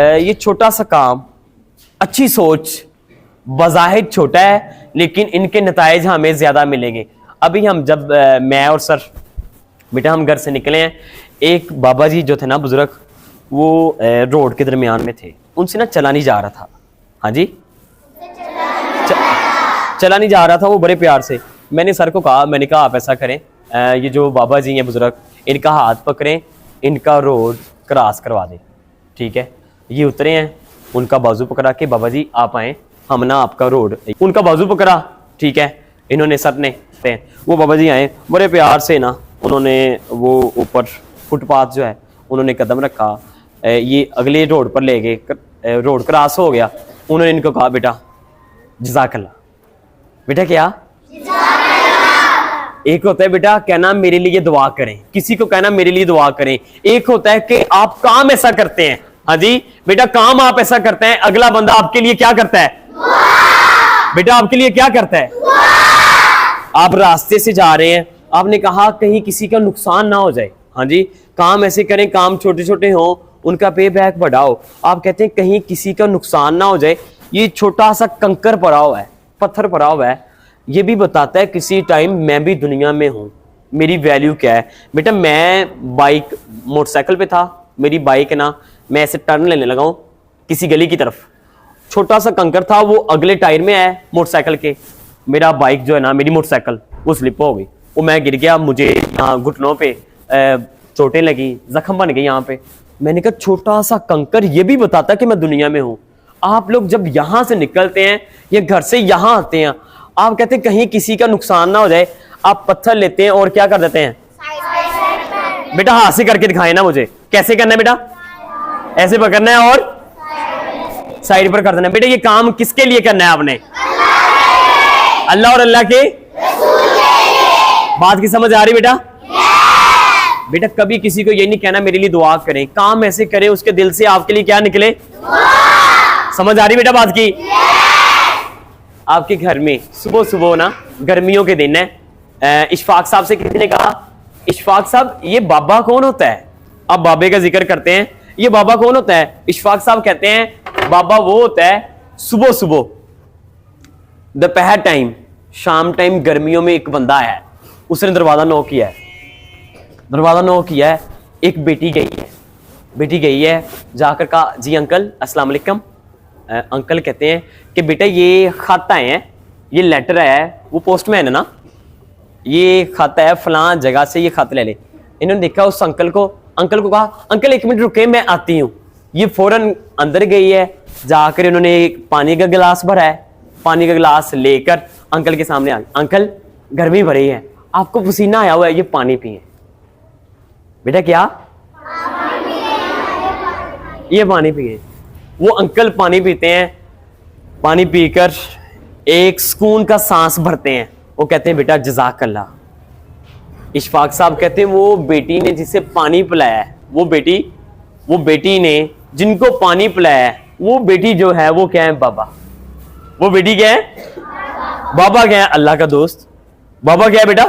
ये छोटा सा काम, अच्छी सोच, बज़ाहिर छोटा है लेकिन इनके नताइज हमें ज्यादा मिलेंगे। अभी हम जब मैं और सर बेटा हम घर से निकले हैं, एक बाबा जी जो थे ना बुजुर्ग, वो रोड के दरमियान में थे, उनसे ना चला नहीं जा रहा था। हाँ जी, चला नहीं जा रहा था वो बड़े प्यार से। मैंने सर को कहा, मैंने कहा आप ऐसा करें, ये जो बाबा जी हैं बुजुर्ग, इनका हाथ पकड़ें, इनका रोड क्रॉस करवा दें। ठीक है, ये उतरे हैं, उनका बाजू पकड़ा के बाबा जी आप आए, हम ना आपका रोड, उनका बाजू पकड़ा। ठीक है, इन्होंने सर ने, वो बाबा जी आए बड़े प्यार से ना, उन्होंने वो ऊपर फुटपाथ जो है उन्होंने कदम रखा, ये अगले रोड पर ले गए, रोड क्रॉस हो गया। उन्होंने इनको कहा बेटा जज़ाकल्लाह। बेटा क्या? एक होता है बेटा कहना मेरे लिए दुआ करें, किसी को कहना मेरे लिए दुआ करें। एक होता है कि आप काम ऐसा करते हैं, हाँ जी बेटा काम आप ऐसा करते हैं, अगला बंदा आपके लिए क्या करता है? बेटा आपके लिए क्या करता है? आप रास्ते से जा रहे हैं, आपने कहा कहीं किसी का नुकसान ना हो जाए। हाँ जी, काम ऐसे करें, काम छोटे छोटे हो, उनका पे बैक बढ़ाओ। आप कहते हैं कहीं किसी का नुकसान ना हो जाए। ये छोटा सा कंकर पड़ा हुआ है, पत्थर पड़ा हुआ है, ये भी बताता है किसी टाइम मैं भी दुनिया में हूं, मेरी वैल्यू क्या है। बेटा मैं बाइक मोटरसाइकिल पे था, मेरी बाइक है ना, मैं ऐसे टर्न लेने लगा हूं किसी गली की तरफ, छोटा सा कंकर था वो अगले टायर में है मोटरसाइकिल के, मेरा बाइक जो है ना, मेरी मोटरसाइकिल वो स्लिप हो गई, वो मैं गिर गया, मुझे यहाँ घुटनों पे चोटें लगी, जख्म बन गई यहाँ पे। मैंने कहा छोटा सा कंकर ये भी बताता कि मैं दुनिया में हूं। आप लोग जब यहां से निकलते हैं या घर से यहां आते हैं, आप कहते हैं कहीं किसी का नुकसान ना हो जाए, आप पत्थर लेते हैं और क्या कर देते हैं? बेटा हाथ से करके दिखाए ना मुझे, कैसे करना है बेटा? ऐसे पकड़ना है और साइड पर कर देना है। बेटा ये काम किसके लिए करना है आपने? अल्लाह और अल्लाह के बात की समझ आ रही बेटा? बेटा कभी किसी को ये नहीं कहना मेरे लिए दुआ करें, काम ऐसे करें उसके दिल से आपके लिए क्या निकले। समझ आ रही बेटा बात की? आपके घर में सुबह सुबह ना, गर्मियों के दिन है, इशफाक साहब से किसी ने कहा इशफाक साहब ये बाबा कौन होता है? आप बाबे का जिक्र करते हैं, ये बाबा कौन होता है? इशफाक साहब कहते हैं बाबा वो होता है सुबह सुबह, दोपहर टाइम, शाम टाइम, गर्मियों में एक बंदा है, उसने दरवाजा नॉक किया है, दरवाजा नॉक किया है, एक बेटी गई है, बेटी गई है, जाकर कहा जी अंकल अस्सलाम वालेकुम। अंकल कहते हैं कि बेटा ये खत आए हैं, ये लेटर आया है, वो पोस्टमैन है ना, ये खत है फलां जगह से, ये खत ले ले। इन्होंने देखा उस अंकल को कहा अंकल एक मिनट रुके मैं आती हूँ। ये फौरन अंदर गई है, जाकर इन्होंने पानी का गिलास भरा है, पानी का गिलास लेकर अंकल के सामने आ गई। अंकल गर्मी भरी है, आपको पसीना आया हुआ है, ये पानी पिए। बेटा क्या? ये पानी पिए। वो अंकल पानी पीते हैं, पानी पीकर एक सुकून का सांस भरते हैं, वो कहते हैं बेटा जज़ाकल्लाह। इशफाक साहब कहते हैं वो बेटी ने जिसे पानी पिलाया है, वो बेटी ने जिनको पानी पिलाया है, वो बेटी जो है वो क्या है? बाबा। वो बेटी क्या है? बाबा क्या है? अल्लाह का दोस्त। बाबा क्या है बेटा?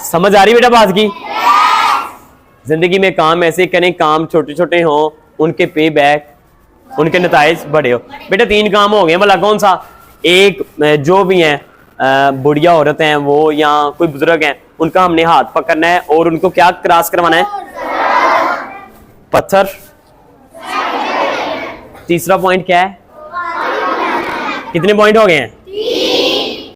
समझ आ रही बेटा बात की? जिंदगी में काम ऐसे करें, काम छोटे छोटे हों, उनके पे बैक, उनके नताइज बड़े हो। बेटा 3 काम हो गए, भला कौन सा? एक जो भी हैं बुढ़िया औरत हैं वो या कोई बुजुर्ग हैं, उनका हमने हाथ पकड़ना है और उनको क्या क्रॉस करवाना है? पत्थर। तीसरा पॉइंट क्या है? कितने पॉइंट हो गए हैं?